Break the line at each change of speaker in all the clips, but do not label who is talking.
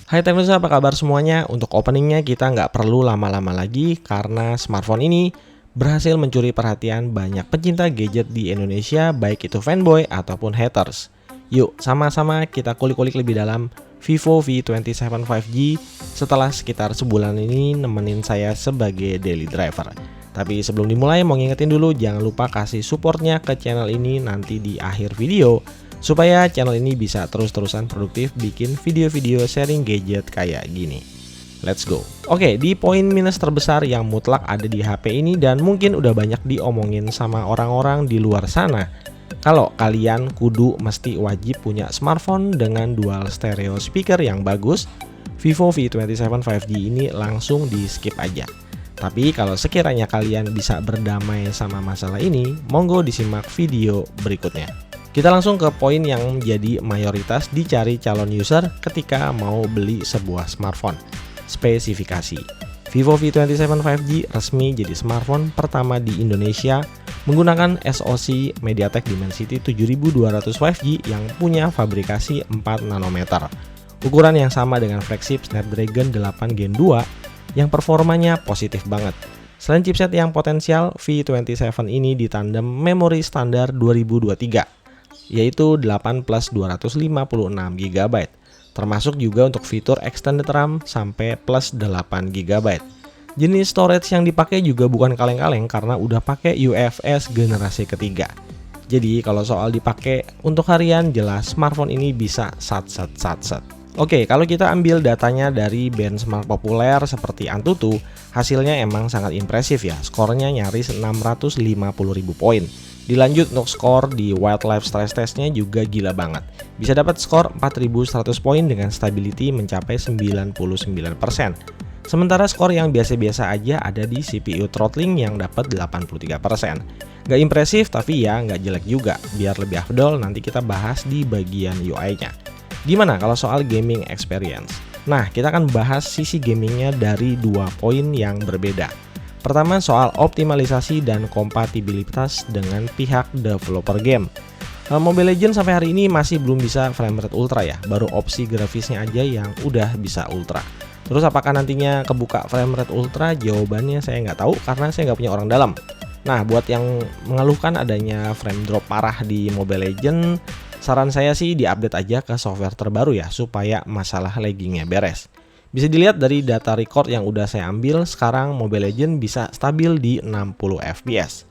Hai Teknosa, apa kabar semuanya? Untuk openingnya kita nggak perlu lama-lama lagi karena smartphone ini berhasil mencuri perhatian banyak pecinta gadget di Indonesia, baik itu fanboy ataupun haters. Yuk sama-sama kita kulik-kulik lebih dalam Vivo V27 5G setelah sekitar sebulan ini nemenin saya sebagai daily driver. Tapi sebelum dimulai mau ngingetin dulu, jangan lupa kasih supportnya ke channel ini nanti di akhir video, supaya channel ini bisa terus-terusan produktif bikin video-video sharing gadget kayak gini. Let's go. Oke, di poin minus terbesar yang mutlak ada di HP ini dan mungkin udah banyak diomongin sama orang-orang di luar sana. Kalau kalian kudu mesti wajib punya smartphone dengan dual stereo speaker yang bagus, Vivo V27 5G ini langsung di skip aja. Tapi kalau sekiranya kalian bisa berdamai sama masalah ini, monggo disimak video berikutnya. Kita langsung ke poin yang menjadi mayoritas dicari calon user ketika mau beli sebuah smartphone. Spesifikasi. Vivo V27 5G resmi jadi smartphone pertama di Indonesia menggunakan SoC MediaTek Dimensity 7200 5G yang punya fabrikasi 4 nanometer. Ukuran yang sama dengan flagship Snapdragon 8 Gen 2 yang performanya positif banget. Selain chipset yang potensial, V27 ini ditandem memori standar 2023. Yaitu 8 plus 256 GB, termasuk juga untuk fitur extended RAM sampai plus 8 GB. Jenis storage yang dipakai juga bukan kaleng-kaleng karena udah pakai UFS generasi ketiga. Jadi kalau soal dipakai untuk harian, jelas smartphone ini bisa sat. Oke, kalau kita ambil datanya dari benchmark populer seperti Antutu, hasilnya emang sangat impresif ya, skornya nyaris 650.000 poin. Dilanjut untuk skor di Wildlife Stress Testnya juga gila banget. Bisa dapat skor 4100 poin dengan stability mencapai 99%. Sementara skor yang biasa-biasa aja ada di CPU throttling yang dapat 83%. Gak impresif tapi ya gak jelek juga. Biar lebih afdol nanti kita bahas di bagian UI-nya. Gimana kalau soal gaming experience? Nah, kita akan bahas sisi gamingnya dari dua poin yang berbeda. Pertama soal optimalisasi dan kompatibilitas dengan pihak developer game. Mobile Legends sampai hari ini masih belum bisa frame rate ultra ya, baru opsi grafisnya aja yang udah bisa ultra. Terus apakah nantinya kebuka frame rate ultra? Jawabannya saya nggak tahu karena saya nggak punya orang dalam. Nah, buat yang mengeluhkan adanya frame drop parah di Mobile Legends, saran saya sih diupdate aja ke software terbaru ya, supaya masalah laggingnya beres. Bisa dilihat dari data record yang udah saya ambil, sekarang Mobile Legends bisa stabil di 60 fps.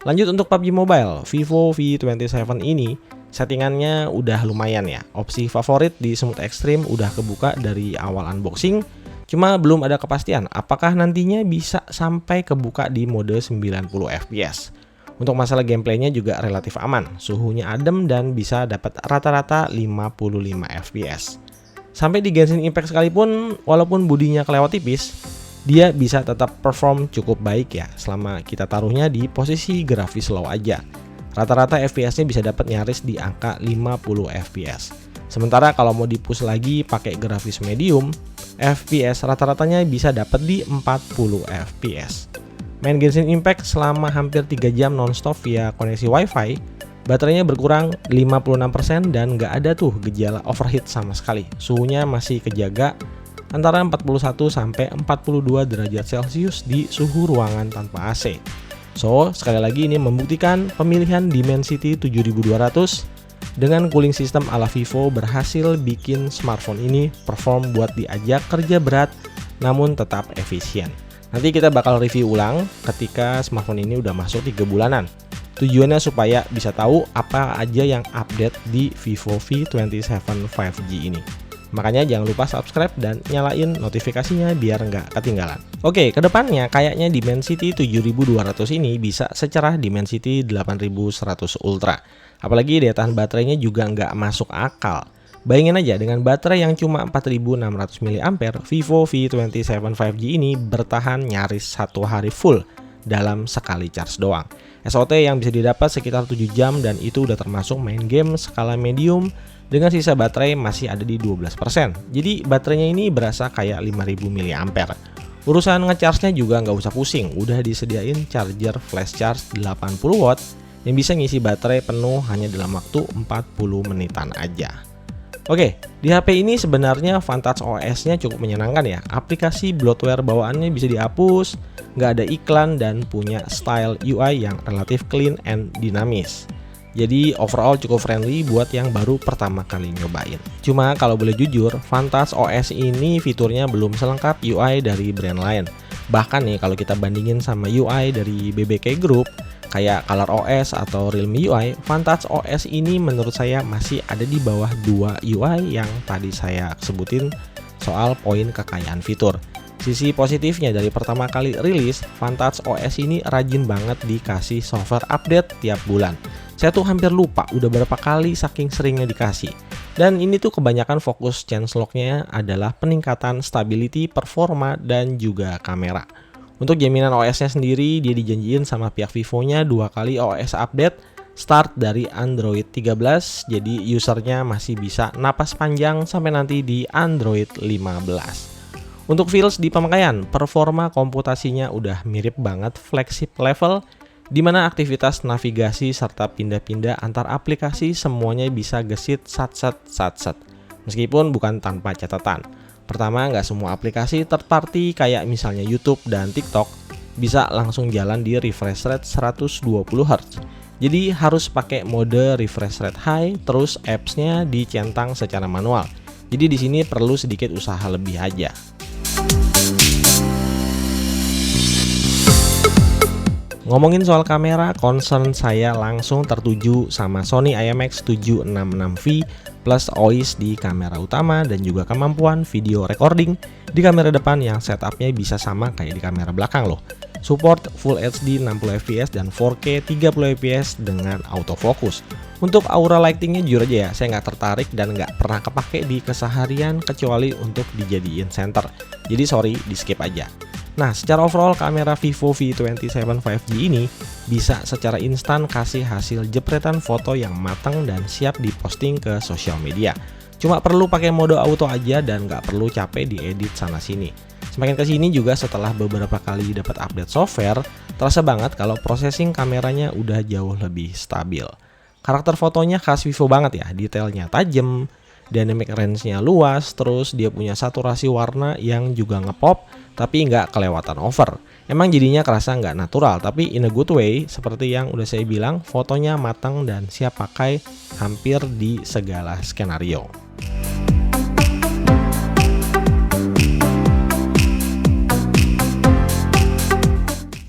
Lanjut untuk PUBG Mobile, Vivo V27 ini settingannya udah lumayan ya. Opsi favorit di Smooth Extreme udah kebuka dari awal unboxing, cuma belum ada kepastian apakah nantinya bisa sampai kebuka di mode 90 fps. Untuk masalah gameplaynya juga relatif aman, suhunya adem dan bisa dapat rata-rata 55 fps. Sampai di Genshin Impact sekalipun, walaupun budinya kelewat tipis, dia bisa tetap perform cukup baik ya, selama kita taruhnya di posisi grafis low aja. Rata-rata FPS-nya bisa dapat nyaris di angka 50 FPS. Sementara kalau mau di-push lagi pakai grafis medium, FPS rata-ratanya bisa dapat di 40 FPS. Main Genshin Impact selama hampir 3 jam nonstop via koneksi WiFi, baterainya berkurang 56% dan nggak ada tuh gejala overheat sama sekali. Suhunya masih kejaga antara 41 sampai 42 derajat Celcius di suhu ruangan tanpa AC. So, sekali lagi ini membuktikan pemilihan Dimensity 7200 dengan cooling system ala Vivo berhasil bikin smartphone ini perform buat diajak kerja berat namun tetap efisien. Nanti kita bakal review ulang ketika smartphone ini udah masuk 3 bulanan. Tujuannya supaya bisa tahu apa aja yang update di Vivo V27 5G ini. Makanya jangan lupa subscribe dan nyalain notifikasinya biar nggak ketinggalan. Oke, kedepannya kayaknya Dimensity 7200 ini bisa secerah Dimensity 8100 Ultra. Apalagi daya tahan baterainya juga nggak masuk akal. Bayangin aja dengan baterai yang cuma 4600 mAh, Vivo V27 5G ini bertahan nyaris 1 hari full dalam sekali charge doang. SOT yang bisa didapat sekitar 7 jam dan itu udah termasuk main game skala medium dengan sisa baterai masih ada di 12%. Jadi baterainya ini berasa kayak 5000 mAh. Urusan ngecharge-nya juga nggak usah pusing, udah disediain charger flash charge 80 watt yang bisa ngisi baterai penuh hanya dalam waktu 40 menitan aja. Oke, di HP ini sebenarnya Vantage OS-nya cukup menyenangkan ya. Aplikasi bloatware bawaannya bisa dihapus, nggak ada iklan, dan punya style UI yang relatif clean and dinamis. Jadi overall cukup friendly buat yang baru pertama kali nyobain. Cuma kalau boleh jujur, Vantage OS ini fiturnya belum selengkap UI dari brand lain. Bahkan nih kalau kita bandingin sama UI dari BBK Group, kayak Color OS atau Realme UI, Vantage OS ini menurut saya masih ada di bawah dua UI yang tadi saya sebutin soal poin kekayaan fitur. Sisi positifnya dari pertama kali rilis, Vantage OS ini rajin banget dikasih software update tiap bulan. Saya tuh hampir lupa udah berapa kali saking seringnya dikasih. Dan ini tuh kebanyakan fokus changelognya adalah peningkatan stability, performa, dan juga kamera. Untuk jaminan OS-nya sendiri, dia dijanjiin sama pihak Vivo-nya 2 kali OS update start dari Android 13, jadi usernya masih bisa napas panjang sampai nanti di Android 15. Untuk feels di pemakaian, performa komputasinya udah mirip banget flagship level, di mana aktivitas navigasi serta pindah-pindah antar aplikasi semuanya bisa gesit sat-sat. Meskipun bukan tanpa catatan. Pertama, nggak semua aplikasi third party kayak misalnya YouTube dan TikTok bisa langsung jalan di refresh rate 120 Hz. Jadi harus pakai mode refresh rate high, terus apps-nya dicentang secara manual. Jadi di sini perlu sedikit usaha lebih aja. Ngomongin soal kamera, concern saya langsung tertuju sama Sony IMX766V plus OIS di kamera utama dan juga kemampuan video recording di kamera depan yang setupnya bisa sama kayak di kamera belakang loh. Support Full HD 60fps dan 4K 30fps dengan autofocus. Untuk aura lightingnya jujur aja ya, saya nggak tertarik dan nggak pernah kepake di keseharian kecuali untuk dijadiin center. Jadi sorry, di skip aja. Nah, secara overall kamera Vivo V27 5G ini bisa secara instan kasih hasil jepretan foto yang matang dan siap diposting ke sosial media. Cuma perlu pakai mode auto aja dan nggak perlu capek diedit sana sini. Semakin kesini juga setelah beberapa kali dapat update software, terasa banget kalau processing kameranya udah jauh lebih stabil. Karakter fotonya khas Vivo banget ya, detailnya tajam, dynamic range-nya luas, terus dia punya saturasi warna yang juga ngepop, tapi nggak kelewatan over. Emang jadinya kerasa nggak natural, tapi in a good way, seperti yang udah saya bilang, fotonya matang dan siap pakai hampir di segala skenario.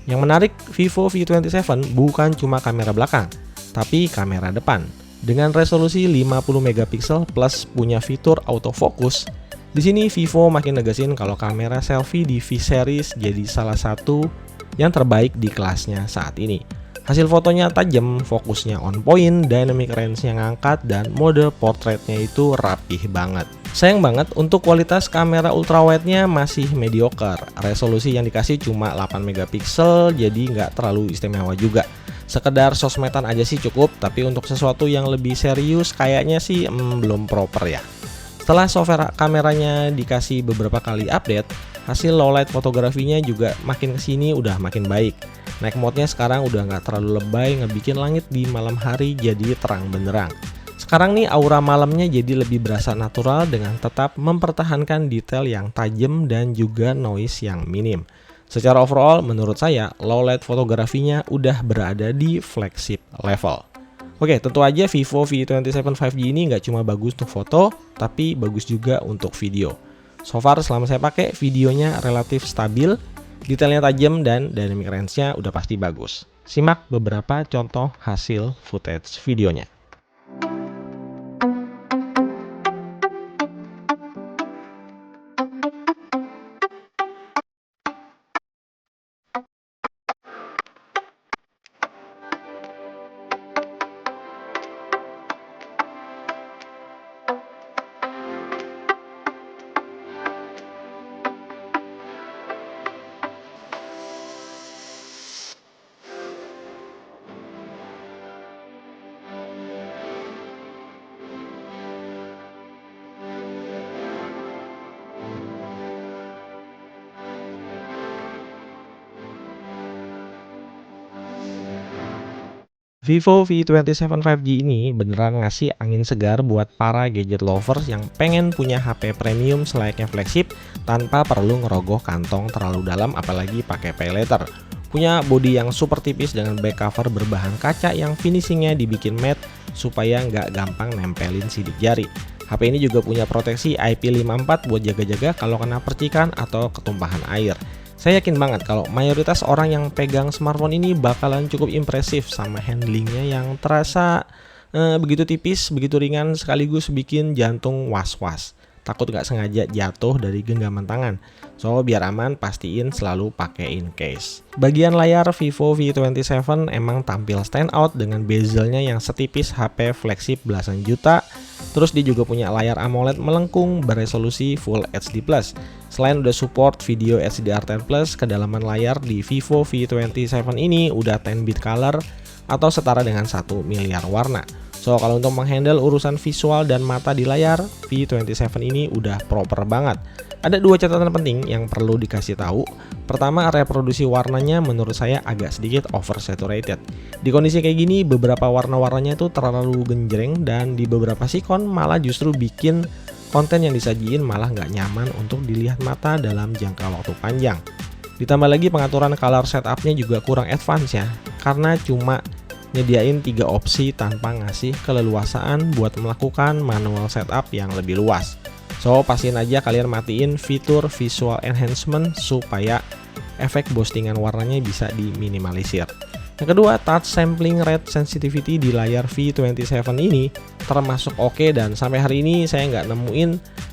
Yang menarik, Vivo V27 bukan cuma kamera belakang, tapi kamera depan. Dengan resolusi 50 megapiksel plus punya fitur autofocus, di sini Vivo makin negesin kalau kamera selfie di V series jadi salah satu yang terbaik di kelasnya saat ini. Hasil fotonya tajam, fokusnya on point, dynamic range-nya ngangkat, dan mode portraitnya itu rapih banget. Sayang banget untuk kualitas kamera ultrawide-nya masih mediocre. Resolusi yang dikasih cuma 8 megapiksel, jadi nggak terlalu istimewa juga. Sekedar sosmedan aja sih cukup, tapi untuk sesuatu yang lebih serius kayaknya sih belum proper ya. Setelah software kameranya dikasih beberapa kali update, hasil lowlight fotografinya juga makin kesini udah makin baik. Night mode-nya sekarang udah nggak terlalu lebay, ngebikin langit di malam hari jadi terang benderang. Sekarang nih aura malamnya jadi lebih berasa natural dengan tetap mempertahankan detail yang tajam dan juga noise yang minim. Secara overall menurut saya lowlight fotografinya udah berada di flagship level. Oke, tentu aja Vivo V27 5G ini nggak cuma bagus untuk foto, tapi bagus juga untuk video. So far selama saya pakai, videonya relatif stabil, detailnya tajam, dan dynamic range-nya udah pasti bagus. Simak beberapa contoh hasil footage videonya. Vivo V27 5G ini beneran ngasih angin segar buat para gadget lovers yang pengen punya HP premium selayaknya flagship tanpa perlu ngerogoh kantong terlalu dalam apalagi pakai pay later. Punya bodi yang super tipis dengan back cover berbahan kaca yang finishingnya dibikin matte supaya nggak gampang nempelin sidik jari. HP ini juga punya proteksi IP54 buat jaga-jaga kalau kena percikan atau ketumpahan air. Saya yakin banget kalau mayoritas orang yang pegang smartphone ini bakalan cukup impresif sama handlingnya yang terasa begitu tipis, begitu ringan sekaligus bikin jantung was-was. Takut nggak sengaja jatuh dari genggaman tangan. So biar aman pastiin selalu pakein case. Bagian layar Vivo V27 emang tampil stand out dengan bezelnya yang setipis HP flagship belasan juta. Terus dia juga punya layar AMOLED melengkung beresolusi Full HD+. Selain udah support video HDR10+, kedalaman layar di Vivo V27 ini udah 10-bit color atau setara dengan 1 miliar warna. So kalau untuk menghandle urusan visual dan mata di layar, V27 ini udah proper banget. Ada dua catatan penting yang perlu dikasih tahu. Pertama, reproduksi warnanya menurut saya agak sedikit oversaturated. Di kondisi kayak gini, beberapa warna-warnanya itu terlalu genjreng dan di beberapa sikon malah justru bikin konten yang disajiin malah nggak nyaman untuk dilihat mata dalam jangka waktu panjang. Ditambah lagi pengaturan color setupnya juga kurang advance ya, karena cuma nyediain 3 opsi tanpa ngasih keleluasaan buat melakukan manual setup yang lebih luas. So pastiin aja kalian matiin fitur visual enhancement supaya efek boostingan warnanya bisa diminimalisir. Yang kedua, touch sampling rate sensitivity di layar V27 ini termasuk oke dan sampai hari ini saya nggak nemuin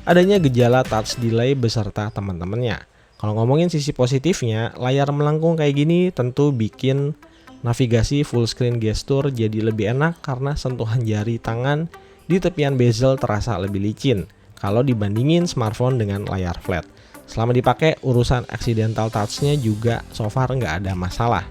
adanya gejala touch delay beserta teman-temannya. Kalau ngomongin sisi positifnya, layar melengkung kayak gini tentu bikin navigasi full screen gesture jadi lebih enak karena sentuhan jari tangan di tepian bezel terasa lebih licin kalau dibandingin smartphone dengan layar flat. Selama dipakai, urusan accidental touch-nya juga so far nggak ada masalah.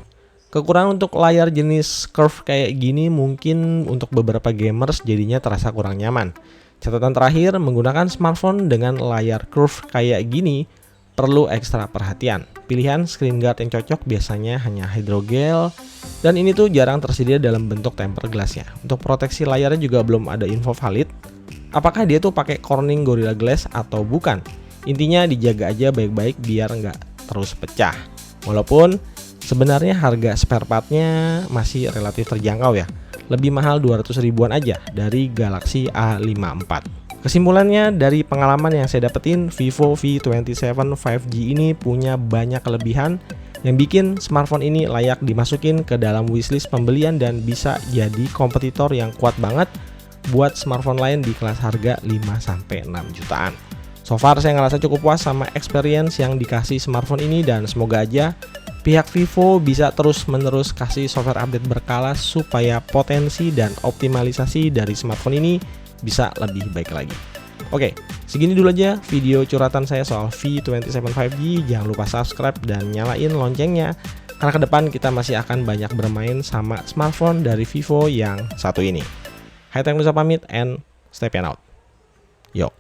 Kekurangan untuk layar jenis curve kayak gini mungkin untuk beberapa gamers jadinya terasa kurang nyaman. Catatan terakhir, menggunakan smartphone dengan layar curve kayak gini perlu ekstra perhatian. Pilihan screen guard yang cocok biasanya hanya hydrogel dan ini tuh jarang tersedia dalam bentuk tempered glass ya. Untuk proteksi layarnya juga belum ada info valid. Apakah dia tuh pakai Corning Gorilla Glass atau bukan? Intinya dijaga aja baik-baik biar nggak terus pecah. Walaupun sebenarnya harga spare partnya masih relatif terjangkau ya. Lebih mahal 200 ribuan aja dari Galaxy A54. Kesimpulannya dari pengalaman yang saya dapetin, Vivo V27 5G ini punya banyak kelebihan yang bikin smartphone ini layak dimasukin ke dalam wishlist pembelian dan bisa jadi kompetitor yang kuat banget buat smartphone lain di kelas harga 5-6 jutaan. So far saya ngerasa cukup puas sama experience yang dikasih smartphone ini dan semoga aja pihak Vivo bisa terus-menerus kasih software update berkala supaya potensi dan optimalisasi dari smartphone ini bisa lebih baik lagi. Oke, segini dulu aja video curhatan saya soal V27 5G. Jangan lupa subscribe dan nyalain loncengnya karena ke depan kita masih akan banyak bermain sama smartphone dari Vivo yang satu ini. Hai, Teng Nusa pamit and stay out. Yo.